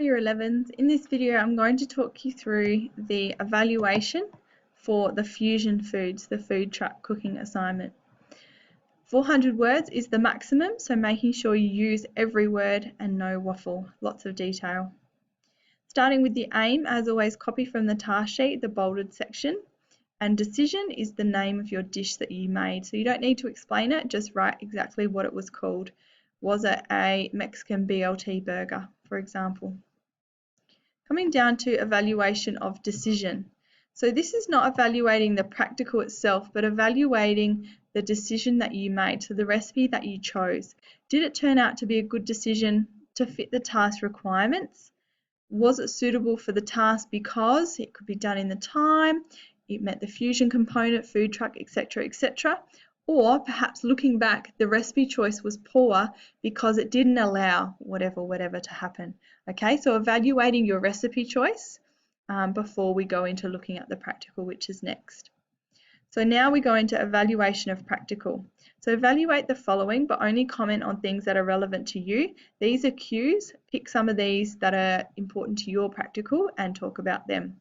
Year 11s. In this video I'm going to talk you through the evaluation for the Fusion Foods, the food truck cooking assignment. 400 words is the maximum, so making sure you use every word and no waffle, lots of detail. Starting with the aim, as always copy from the task sheet the bolded section, and decision is the name of your dish that you made, so you don't need to explain it, just write exactly what it was called. Was it a Mexican BLT burger, for example? Coming down to evaluation of decision. So this is not evaluating the practical itself, but evaluating the decision that you made, so the recipe that you chose. Did it turn out to be a good decision to fit the task requirements? Was it suitable for the task because it could be done in the time, it met the fusion component, food truck, etc., etc.? Or perhaps looking back, the recipe choice was poor because it didn't allow whatever to happen. Okay, so evaluating your recipe choice before we go into looking at the practical, which is next. So now we go into evaluation of practical. So evaluate the following, but only comment on things that are relevant to you. These are cues. Pick some of these that are important to your practical and talk about them.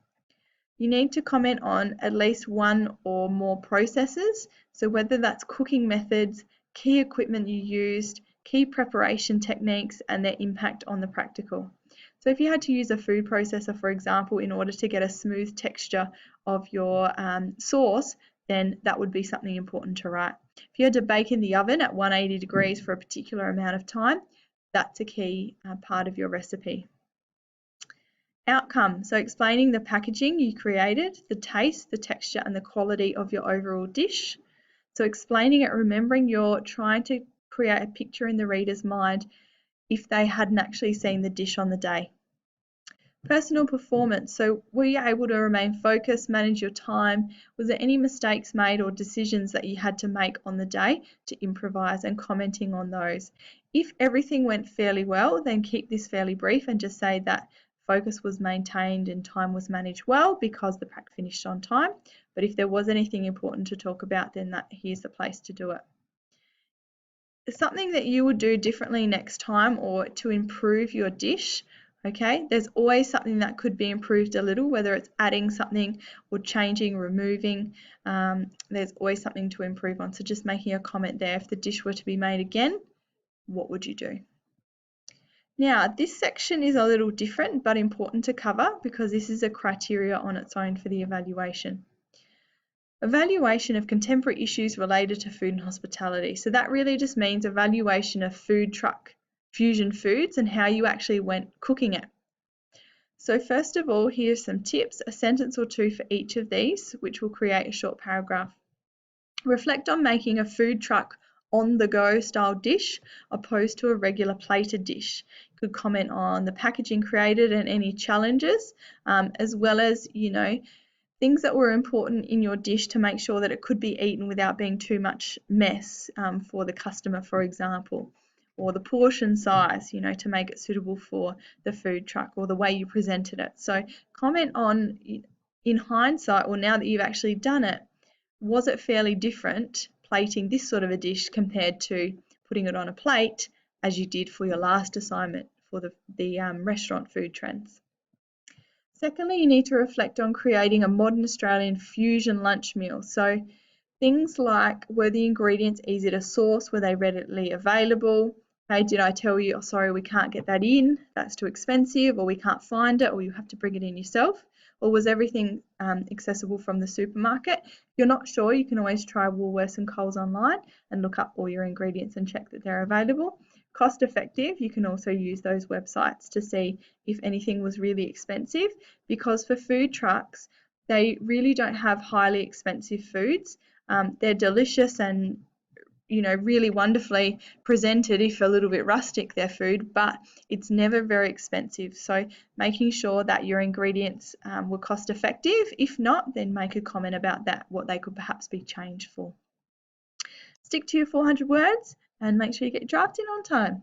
You need to comment on at least one or more processes, so whether that's cooking methods, key equipment you used, key preparation techniques, and their impact on the practical. So if you had to use a food processor, for example, in order to get a smooth texture of your sauce, then that would be something important to write. If you had to bake in the oven at 180 degrees for a particular amount of time, that's a key part of your recipe. Outcome, so explaining the packaging you created, the taste, the texture and the quality of your overall dish. So explaining it, remembering you're trying to create a picture in the reader's mind if they hadn't actually seen the dish on the day. Personal performance, so were you able to remain focused, manage your time? Was there any mistakes made or decisions that you had to make on the day to improvise, and commenting on those? If everything went fairly well, then keep this fairly brief and just say that focus was maintained and time was managed well because the prac finished on time. But if there was anything important to talk about, then here's the place to do it. Something that you would do differently next time or to improve your dish. Okay, there's always something that could be improved a little, whether it's adding something or changing, removing. There's always something to improve on. So just making a comment there. If the dish were to be made again, what would you do? Now, this section is a little different but important to cover because this is a criteria on its own for the evaluation. Evaluation of contemporary issues related to food and hospitality. So that really just means evaluation of food truck Fusion Foods and how you actually went cooking it. So first of all, here's some tips, a sentence or two for each of these, which will create a short paragraph. Reflect on making a food truck on-the-go style dish opposed to a regular plated dish. You could comment on the packaging created and any challenges, as well as, things that were important in your dish to make sure that it could be eaten without being too much mess for the customer, for example, or the portion size, to make it suitable for the food truck, or the way you presented it. So comment on, in hindsight, or now that you've actually done it, was it fairly different plating this sort of a dish compared to putting it on a plate as you did for your last assignment for the restaurant food trends? Secondly, you need to reflect on creating a modern Australian fusion lunch meal. So things like, were the ingredients easy to source? Were they readily available? Hey, did I tell you, oh, sorry, we can't get that in, that's too expensive, or we can't find it, or you have to bring it in yourself? Or was everything accessible from the supermarket? If you're not sure, you can always try Woolworths and Coles online and look up all your ingredients and check that they're available. Cost effective, you can also use those websites to see if anything was really expensive, because for food trucks, they really don't have highly expensive foods. They're delicious and really wonderfully presented, if a little bit rustic, their food, but it's never very expensive. So making sure that your ingredients were cost effective. If not, then make a comment about that, what they could perhaps be changed for. Stick to your 400 words and make sure you get your draft in on time.